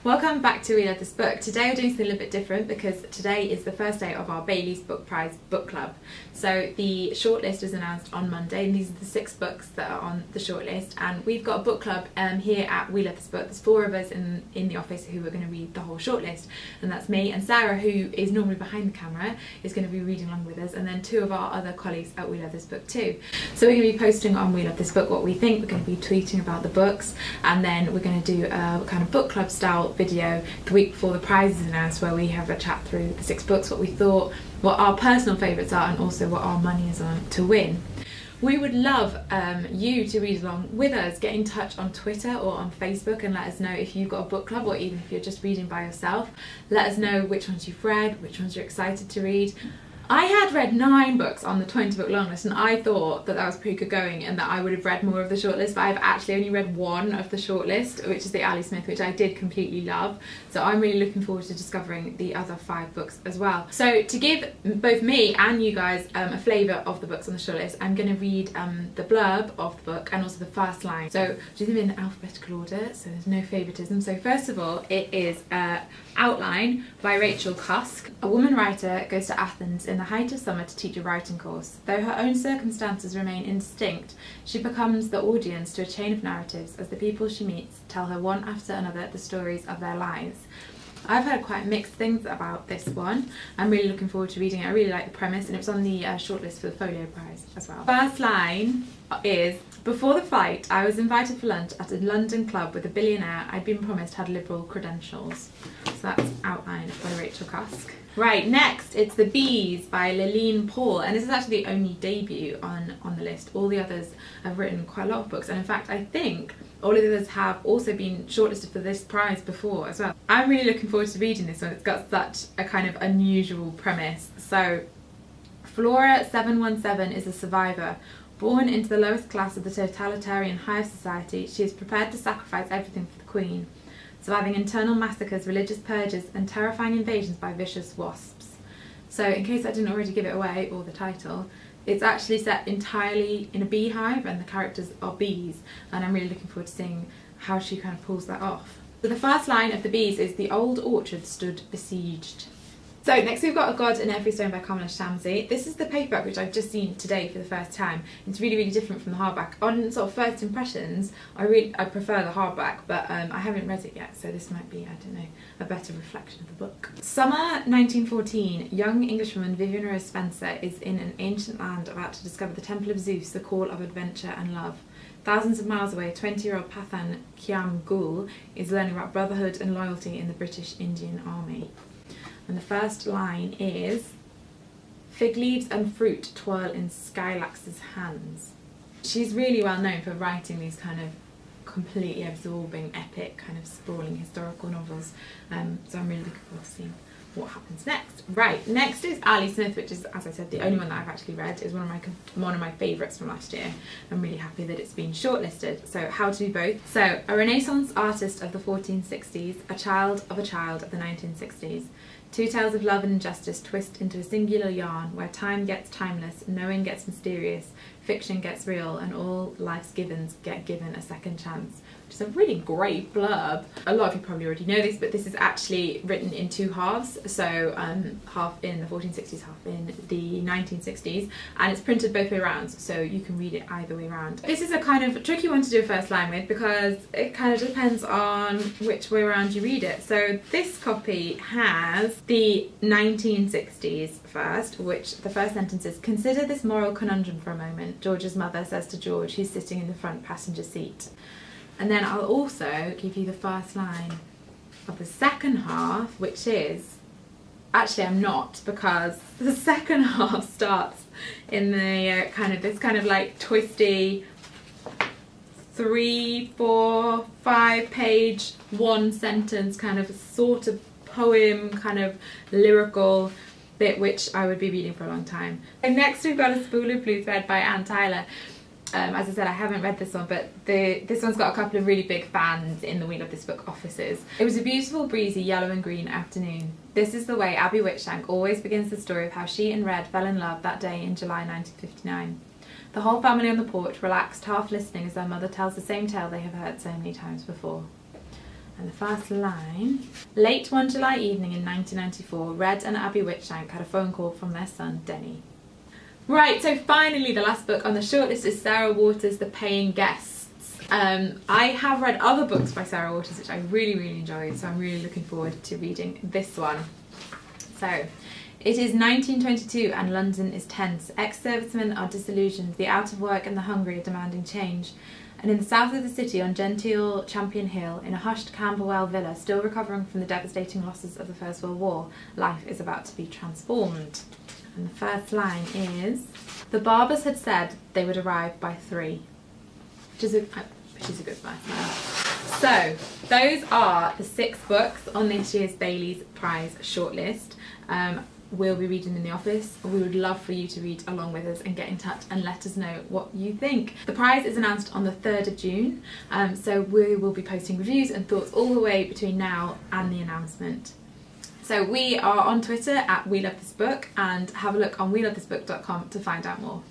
Welcome back to We Love This Book. Today we're doing something a little bit different because today is the first day of our Bailey's Book Prize book club. So the shortlist was announced on Monday and these are the 6 books that are on the shortlist, and we've got a book club here at We Love This Book. There's 4 of us in the office who are going to read the whole shortlist, and that's me and Sarah, who is normally behind the camera, is going to be reading along with us, and then 2 of our other colleagues at We Love This Book too. So we're going to be posting on We Love This Book what we think, we're going to be tweeting about the books, and then we're going to do a kind of book club style video the week before the prize is announced, where we have a chat through the 6 books, what we thought, what our personal favourites are, and also what our money is on to win. We would love you to read along with us. Get in touch on Twitter or on Facebook and let us know if you've got a book club, or even if you're just reading by yourself. Let us know which ones you've read, which ones you're excited to read. I had read 9 books on the 20 book long list, and I thought that was pretty good going and that I would have read more of the shortlist, but I've actually only read 1 of the shortlist, which is the Ali Smith, which I did completely love. So I'm really looking forward to discovering the other 5 books as well. So to give both me and you guys a flavour of the books on the shortlist, I'm going to read the blurb of the book and also the first line. So do them in alphabetical order, so there's no favouritism. So first of all, it is Outline by Rachel Cusk. A woman writer goes to Athens in the height of summer to teach a writing course. Though her own circumstances remain indistinct, she becomes the audience to a chain of narratives as the people she meets tell her one after another the stories of their lives. I've heard quite mixed things about this one. I'm really looking forward to reading it. I really like the premise, and it was on the shortlist for the Folio Prize as well. First line is, before the fight, I was invited for lunch at a London club with a billionaire I'd been promised had liberal credentials. So that's Outline by Rachel Cusk. Right, next it's The Bees by Laline Paull, and this is actually the only debut on the list. All the others have written quite a lot of books, and in fact I think all of the others have also been shortlisted for this prize before as well. I'm really looking forward to reading this one. It's got such a kind of unusual premise. So Flora 717 is a survivor. Born into the lowest class of the totalitarian high society, she is prepared to sacrifice everything for the Queen, surviving internal massacres, religious purges, and terrifying invasions by vicious wasps. So in case I didn't already give it away, or the title, it's actually set entirely in a beehive and the characters are bees, and I'm really looking forward to seeing how she kind of pulls that off. So the first line of The Bees is, the old orchard stood besieged. So next we've got A God in Every Stone by Kamila Shamsie. This is the paperback which I've just seen today for the first time. It's really, really different from the hardback. On sort of first impressions, I prefer the hardback, but I haven't read it yet, so this might be, I don't know, a better reflection of the book. Summer 1914, young Englishwoman Vivian Rose Spencer is in an ancient land about to discover the Temple of Zeus, the call of adventure and love. Thousands of miles away, 20-year-old Pathan Kiam Gul is learning about brotherhood and loyalty in the British Indian Army. And the first line is, fig leaves and fruit twirl in Skylax's hands. She's really well known for writing these kind of completely absorbing, epic, kind of sprawling historical novels. So I'm really looking forward to seeing what happens next. Right, next is Ali Smith, which is, as I said, the only one that I've actually read. Is one of my favourites from last year. I'm really happy that it's been shortlisted. So how to do both. So, a Renaissance artist of the 1460s, a child of the 1960s. 2 tales of love and injustice twist into a singular yarn where time gets timeless, knowing gets mysterious, fiction gets real, and all life's givens get given a second chance. Which is a really great blurb. A lot of you probably already know this, but this is actually written in 2 halves. So half in the 1460s, half in the 1960s, and it's printed both way around, so you can read it either way around. This is a kind of tricky one to do a first line with because it kind of depends on which way around you read it. So this copy has the 1960s first, which the first sentence is, consider this moral conundrum for a moment, George's mother says to George, who's sitting in the front passenger seat. And then I'll also give you the first line of the second half, which is, actually I'm not, because the second half starts in the this kind of like twisty 3, 4, 5 page, 1 sentence kind of sort of poem, kind of lyrical bit, which I would be reading for a long time. And next we've got A Spool of Blue Thread by Anne Tyler. As I said, I haven't read this one, but this one's got a couple of really big fans in the We Love This Book offices. It was a beautiful, breezy, yellow and green afternoon. This is the way Abby Whitshank always begins the story of how she and Red fell in love that day in July 1959. The whole family on the porch, relaxed, half listening as their mother tells the same tale they have heard so many times before. And the first line: late one July evening in 1994, Red and Abby Whitshank had a phone call from their son, Denny. Right, so finally the last book on the shortlist is Sarah Waters' The Paying Guests. I have read other books by Sarah Waters which I really enjoyed, so I'm really looking forward to reading this one. So, it is 1922 and London is tense. Ex-servicemen are disillusioned, the out of work and the hungry are demanding change. And in the south of the city, on genteel Champion Hill, in a hushed Camberwell villa, still recovering from the devastating losses of the First World War, life is about to be transformed. And the first line is: the barbers had said they would arrive by 3. Which is a good first line. So, those are the 6 books on this year's Bailey's Prize shortlist. We'll be reading in the office. We would love for you to read along with us and get in touch and let us know what you think. The prize is announced on the 3rd of June, so we will be posting reviews and thoughts all the way between now and the announcement. So we are on Twitter at We Love This Book, and have a look on welovethisbook.com to find out more.